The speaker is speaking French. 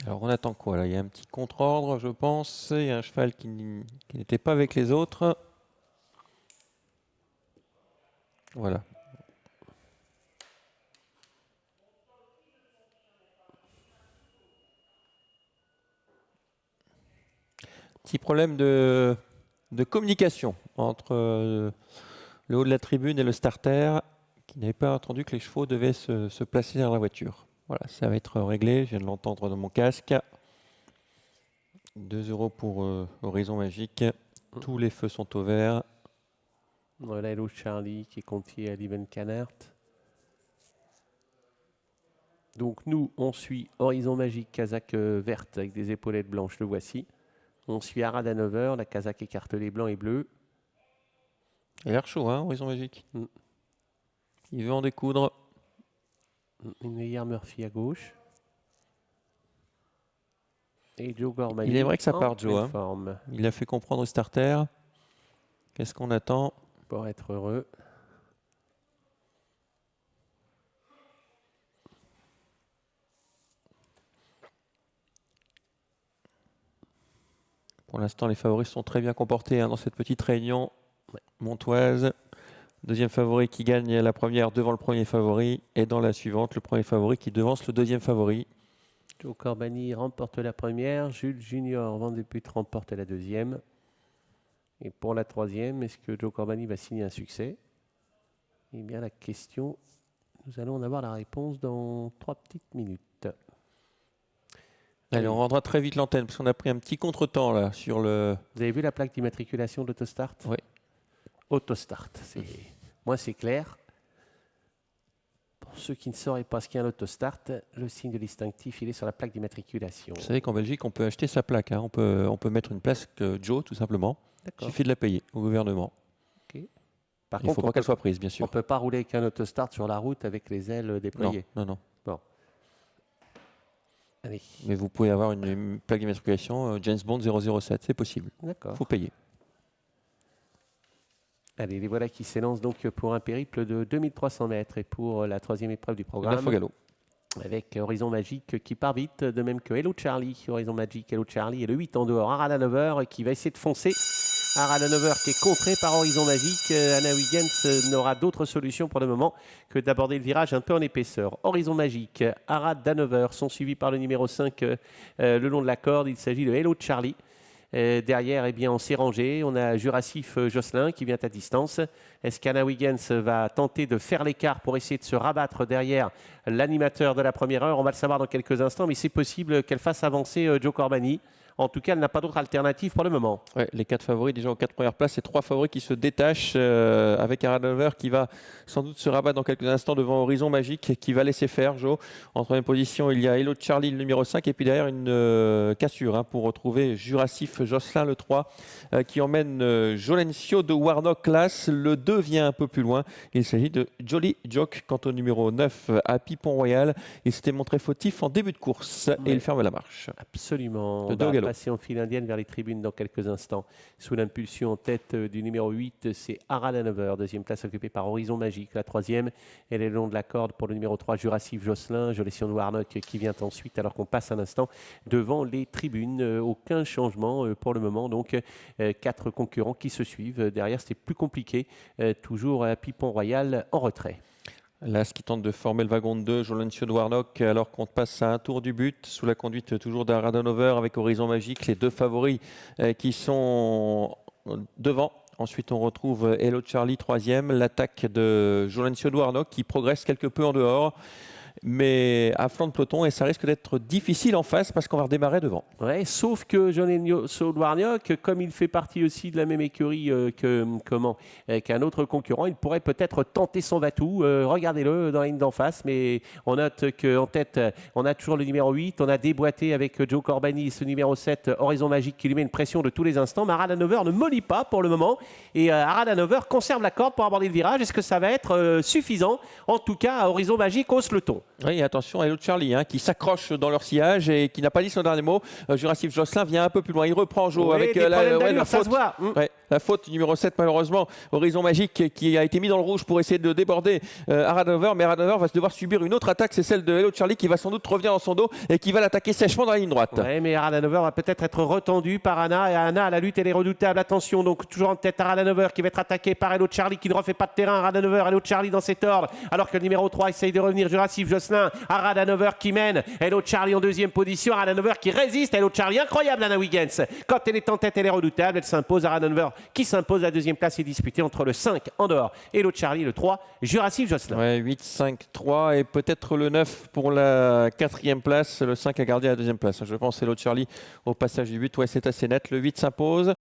Alors on attend quoi là? Il y a un petit contre-ordre, je pense. Il y a un cheval qui n'était pas avec les autres. Voilà. Petit problème de communication entre le haut de la tribune et le starter, qui n'avait pas entendu que les chevaux devaient se placer dans la voiture. Voilà, ça va être réglé, je viens de l'entendre dans mon casque. 2 € pour Horizon Magique. Tous les feux sont au vert. Voilà Hello Charlie qui est confié à Liven Canert. Donc nous, on suit Horizon Magique, casaque verte avec des épaulettes blanches, le voici. On suit Arad Hanover, la casaque écartelée blanc et bleu. Il a l'air chaud, hein, Horizon Magique. Il veut en découdre. Une meilleure Murphy à gauche. Et Joe Gorman. Il aimerait que ça parte, Joe. Hein. Forme. Il a fait comprendre au starter. Qu'est-ce qu'on attend? Pour être heureux. Pour l'instant, les favoris sont très bien comportés dans cette petite réunion montoise. Deuxième favori qui gagne la première devant le premier favori. Et dans la suivante, le premier favori qui devance le deuxième favori. Joe Corbani remporte la première. Jules Junior Van de Put remporte la deuxième. Et pour la troisième, est-ce que Joe Corbani va signer un succès? Eh bien, la question, nous allons en avoir la réponse dans 3 petites minutes. Allez, on rendra très vite l'antenne parce qu'on a pris un petit contretemps là sur le... Vous avez vu la plaque d'immatriculation d'Autostart? Oui. Autostart, moi c'est clair. Pour ceux qui ne sauraient pas ce qu'est un autostart, le signe de distinctif, il est sur la plaque d'immatriculation. Vous savez qu'en Belgique, on peut acheter sa plaque. Hein. On peut mettre une plaque Joe, tout simplement. Il suffit de la payer au gouvernement. Okay. Par il ne faut pas qu'elle soit prise, bien sûr. On ne peut pas rouler avec un autostart sur la route avec les ailes déployées. Non, non, non. Bon. Allez. Mais vous pouvez avoir une plaque d'immatriculation James Bond 007, c'est possible. D'accord. Il faut payer. Allez, les voilà qui s'élancent donc pour un périple de 2300 mètres et pour la troisième épreuve du programme. Galop. Avec Horizon Magique qui part vite, de même que Hello Charlie. Horizon Magique, Hello Charlie et le 8 en dehors. Arad Hanover qui va essayer de foncer. Arad Hanover qui est contré par Horizon Magique. Anna Wiggins n'aura d'autre solution pour le moment que d'aborder le virage un peu en épaisseur. Horizon Magique, Arad Hanover sont suivis par le numéro 5 le long de la corde. Il s'agit de Hello Charlie. Derrière, eh bien, on s'est rangé. On a Jurassif Jocelyn qui vient à distance. Est-ce qu'Anna Wiggins va tenter de faire l'écart pour essayer de se rabattre derrière l'animateur de la première heure? On va le savoir dans quelques instants, mais c'est possible qu'elle fasse avancer Joe Corbani. En tout cas, elle n'a pas d'autre alternative pour le moment. Ouais, les 4 favoris déjà aux 4 premières places et 3 favoris qui se détachent avec Arad Hanover qui va sans doute se rabattre dans quelques instants devant Horizon Magique qui va laisser faire Joe. En troisième position, il y a Hello Charlie, le numéro 5 et puis derrière une cassure pour retrouver Jurassif Jocelyn, le 3 qui emmène Jolencio de Warnock Class. Le 2 vient un peu plus loin. Il s'agit de Jolly Joke. Quant au numéro 9 à Pipon Royal, il s'était montré fautif en début de course et il ferme la marche. Absolument. Le 2 galop. Passer en file indienne vers les tribunes dans quelques instants. Sous l'impulsion en tête du numéro 8, c'est Arad Hanover. Deuxième place occupée par Horizon Magique. La troisième, elle est le long de la corde pour le numéro 3, Jurassif Jocelyn. Jolencio de Warnock qui vient ensuite alors qu'on passe un instant devant les tribunes. Aucun changement pour le moment. Donc 4 concurrents qui se suivent. Derrière, c'était plus compliqué. Toujours à Pipon Royal en retrait. L'As qui tente de former le wagon de 2, Jolencio de Warnock, alors qu'on passe à un tour du but, sous la conduite toujours d'Arad Hanover avec Horizon Magique, les 2 favoris qui sont devant. Ensuite, on retrouve Hello Charlie, troisième, l'attaque de Jolencio de Warnock qui progresse quelque peu en dehors, mais à flanc de peloton, et ça risque d'être difficile en face parce qu'on va redémarrer devant. Ouais, sauf que Jolencio de Warnock, comme il fait partie aussi de la même écurie qu'un autre concurrent, il pourrait peut-être tenter son va-tout. Regardez-le dans la ligne d'en face, mais on note qu'en tête, on a toujours le numéro 8, on a déboîté avec Joe Corbani, ce numéro 7, Horizon Magique, qui lui met une pression de tous les instants. Mais Arad Hanover ne mollit pas pour le moment, et Arad Hanover conserve la corde pour aborder le virage. Est-ce que ça va être suffisant? En tout cas, Horizon Magique hausse le ton. Oui, attention à Hello Charlie qui s'accroche dans leur sillage et qui n'a pas dit son dernier mot. Jurassif Jocelyn vient un peu plus loin. Il reprend Joe avec la faute. Ça se voit. Ouais. la faute du numéro 7 malheureusement, Horizon Magique qui a été mis dans le rouge pour essayer de déborder Aranover, mais Aranover va devoir subir une autre attaque, c'est celle de Hello Charlie qui va sans doute revenir dans son dos et qui va l'attaquer sèchement dans la ligne droite. Ouais, mais Aranover va peut-être être retendu par Anna, et Anna, la lutte elle est redoutable, attention, donc toujours en tête Aranover qui va être attaqué par Hello Charlie qui ne refait pas de terrain. Aranover, Hello Charlie dans cet ordre, alors que le numéro 3 essaye de revenir, Jurassic Jocelyn, Aranover qui mène, Hello Charlie en deuxième position, Aranover qui résiste, Hello Charlie, incroyable Anna Wiggins, quand elle est en tête elle est redoutable, elle s'impose, Aranover qui s'impose, la deuxième place est disputée entre le 5 en dehors, Hello Charlie, le 3, Jurassic Jocelyn. Ouais, 8, 5, 3 et peut-être le 9 pour la quatrième place, le 5 a gardé la deuxième place. Je pense Hello Charlie au passage du but, ouais c'est assez net, le 8 s'impose.